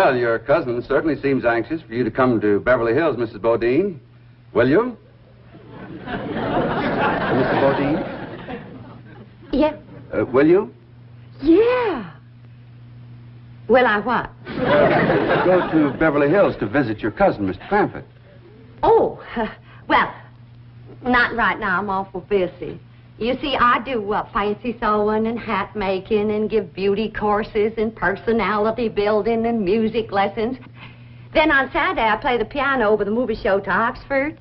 Well, your cousin certainly seems anxious for you to come to Beverly Hills, Mrs. Bodine. Will you? Mrs. Bodine? Yeah. Will you? Yeah. Will I what? Go to Beverly Hills to visit your cousin, Mr. Crampett. Oh, well, not right now. I'm awful busy. You see, I do fancy sewing and hat making and give beauty courses and personality building and music lessons. Then on Saturday, I play the piano over the movie show to Oxford.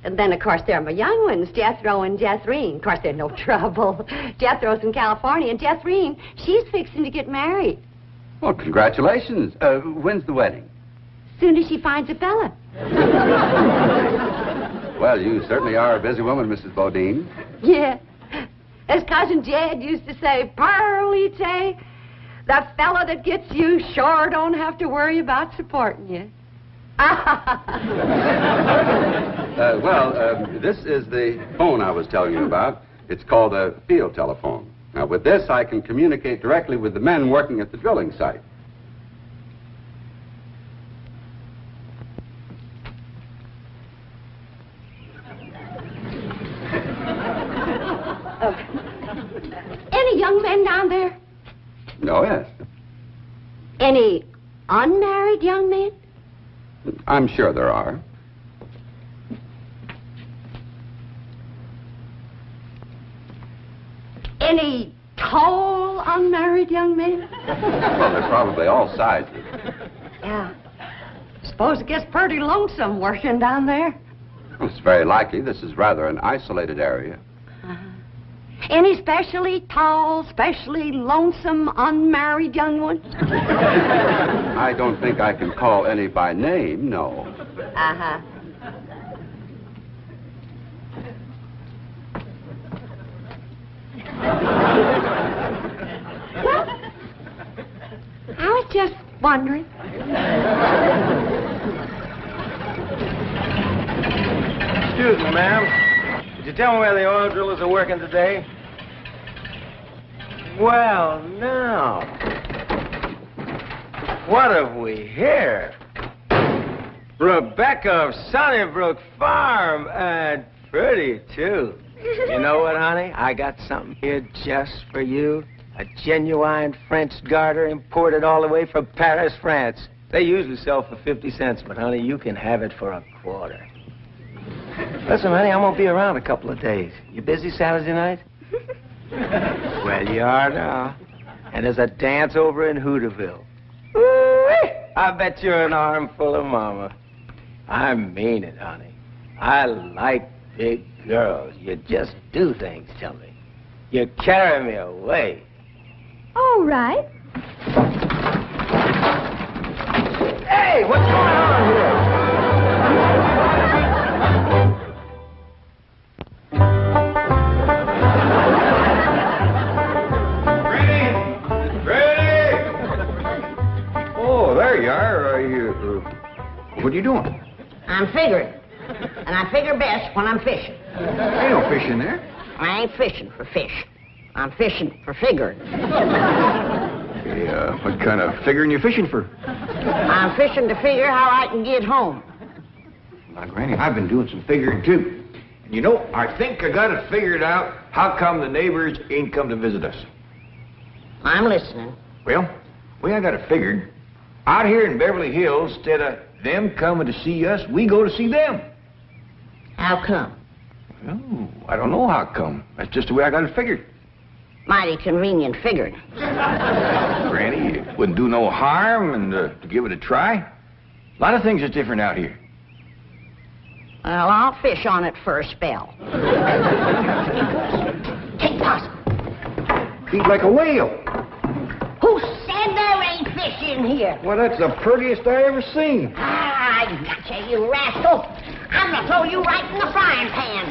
And then, of course, there are my young ones, Jethro and Jethrine. Of course, they're no trouble. Jethro's in California, and Jethrine, she's fixing to get married. Well, congratulations. When's the wedding? Soon as she finds a fella. Well, you certainly are a busy woman, Mrs. Bodine. Yeah. As Cousin Jed used to say, Pearlie, the fella that gets you sure don't have to worry about supporting you. This is the phone I was telling you about. It's called a field telephone. Now, with this, I can communicate directly with the men working at the drilling site. Any young men down there? Oh, yes. Any unmarried young men? I'm sure there are. Any tall, unmarried young men? Well, they're probably all sizes. Yeah. Suppose it gets pretty lonesome working down there. Well, it's very likely. This is rather an isolated area. Any specially tall, specially lonesome, unmarried young ones? I don't think I can call any by name, no. Uh-huh. Well, I was just wondering. Excuse me, ma'am. Could you tell me where the oil drillers are working today? Well, now. What have we here? Rebecca of Sunnybrook Farm, and pretty, too. You know what, honey? I got something here just for you. A genuine French garter imported all the way from Paris, France. They usually sell for 50 cents, but, honey, you can have it for a quarter. Listen, honey, I'm going to be around a couple of days. You busy Saturday night? Well, you are now. And there's a dance over in Hooterville. Ooh-wee! I bet you're an armful of mama. I mean it, honey. I like big girls. You just do things to me. You carry me away. All right. Hey, what's going on here? There you are. What are you doing? I'm figuring. And I figure best when I'm fishing. Ain't no fish in there. I ain't fishing for fish. I'm fishing for figuring. What kind of figuring you fishing for? I'm fishing to figure how I can get home. Now, Granny, I've been doing some figuring, too. And you know, I think I got it figured out how come the neighbors ain't come to visit us. I'm listening. Well, I got it figured. Out here in Beverly Hills, instead of them coming to see us, we go to see them. How come? Oh, I don't know how come. That's just the way I got it figured. Mighty convenient figuring. Granny, it wouldn't do no harm and to give it a try. A lot of things are different out here. Well, I'll fish on it for a spell. Take Possum. Feet like a whale. Who said there ain't fish in here? Well, that's the prettiest I ever seen. Ah, I gotcha, you rascal. I'm gonna throw you right in the frying pan.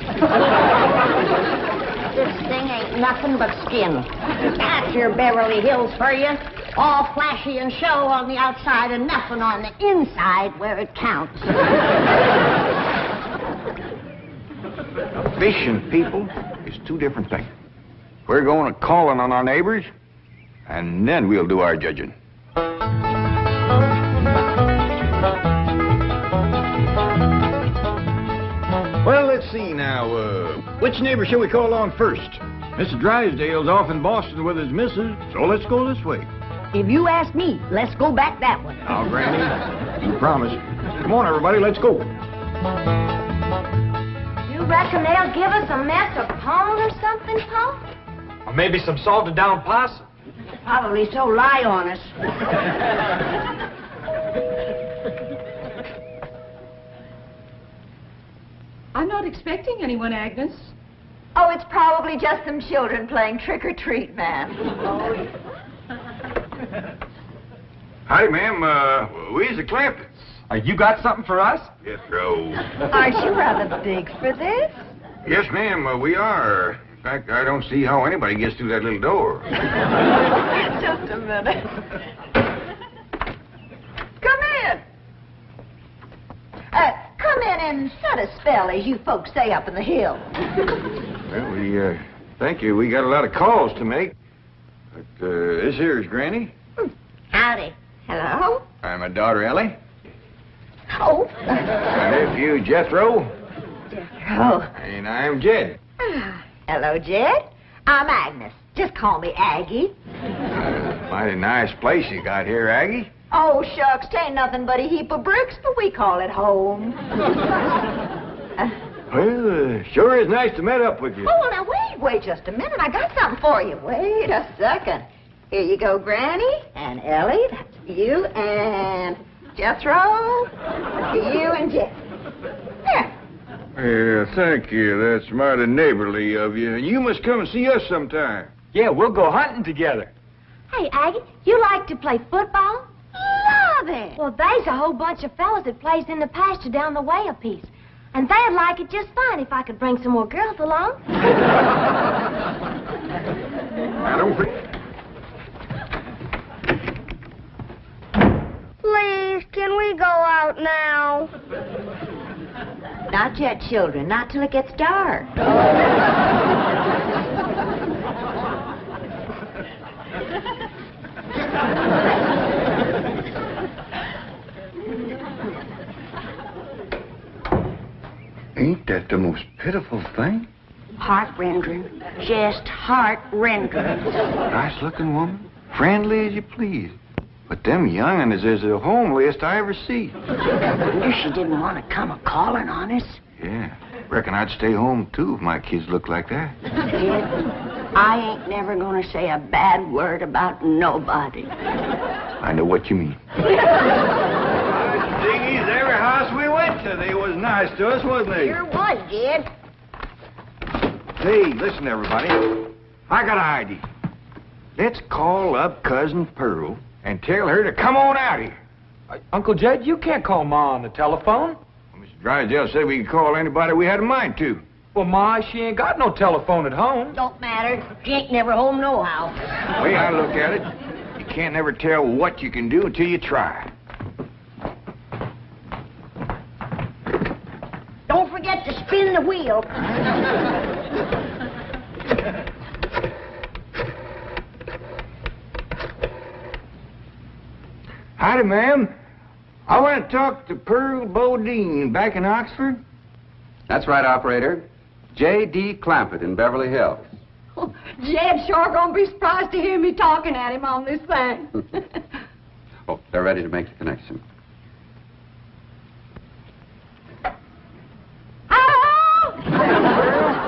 This thing ain't nothing but skin. That's your Beverly Hills for you. All flashy and show on the outside and nothing on the inside where it counts. Fishing, people, is two different things. We're going to calling on our neighbors, and then we'll do our judging. Which neighbor shall we call along first? Mr. Drysdale's off in Boston with his missus, so let's go this way. If you ask me, let's go back that way. Now, Granny, you promise. Come on, everybody, let's go. You reckon they'll give us a mess of pone or something, Pa? Or maybe some salted down possum. Probably so lie on us. I'm not expecting anyone, Agnes. Oh, it's probably just some children playing trick-or-treat, ma'am. Hi, ma'am. We's the Clampets. You got something for us? Yes, Joe. Aren't you rather big for this? Yes, ma'am, we are. In fact, I don't see how anybody gets through that little door. Just a minute. Come in. Come in and set a spell, as you folks say up in the hill. Well, we, thank you. We got a lot of calls to make. But, this here is Granny. Howdy. Hello? I'm my daughter, Ellie. Oh. My nephew, Jethro. Oh. And I'm Jed. Hello, Jed. I'm Agnes. Just call me Aggie. Mighty nice place you got here, Aggie. Oh, shucks, 'tain't nothing but a heap of bricks, but we call it home. Well, sure is nice to meet up with you. Oh, now wait just a minute. I got something for you. Wait a second. Here you go, Granny, and Ellie, that's you, and Jethro, you and Jed. There. Yeah, thank you. That's mighty neighborly of you. And you must come and see us sometime. Yeah, we'll go hunting together. Hey, Aggie, you like to play football? Love it. Well, there's a whole bunch of fellas that plays in the pasture down the way a piece. And they'd like it just fine if I could bring some more girls along. I don't think... Please, can we go out now? Not yet, children. Not till it gets dark. Ain't that the most pitiful thing? Heart-rending. Just heart-rending. Nice-looking woman. Friendly as you please. But them young'uns is the homeliest I ever see. Wonder she didn't want to come a-calling on us. Yeah. Reckon I'd stay home, too, if my kids looked like that. Kid, I ain't never gonna say a bad word about nobody. I know what you mean. Diggies, every house we went to, they was nice to us, wasn't they? Sure was, Jed. Hey, listen, everybody. I got an idea. Let's call up Cousin Pearl and tell her to come on out here. Uncle Jed, you can't call Ma on the telephone. Well, Mr. Drysdale said we could call anybody we had a mind to. Well, Ma, she ain't got no telephone at home. Don't matter. She ain't never home nohow. The way I look at it, you can't never tell what you can do until you try. Don't forget to spin the wheel. Howdy, ma'am. I want to talk to Pearl Bodine back in Oxford. That's right, operator. J.D. Clampett in Beverly Hills. Oh, Jed's sure gonna be surprised to hear me talking at him on this thing. Oh, they're ready to make the connection. Hello?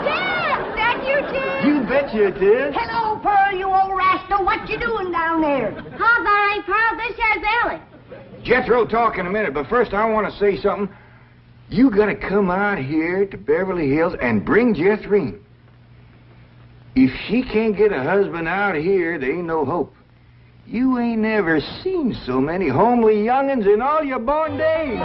Jed! That you, Jed? You betcha it is. Hello, Pearl, you old rascal. What you doing down there? How's that, ain't Pearl? This here's Ellie. Jethro talk in a minute, but first I want to say something. You gotta come out here to Beverly Hills and bring Jethro. If she can't get a husband out here, there ain't no hope. You ain't never seen so many homely young'uns in all your born days.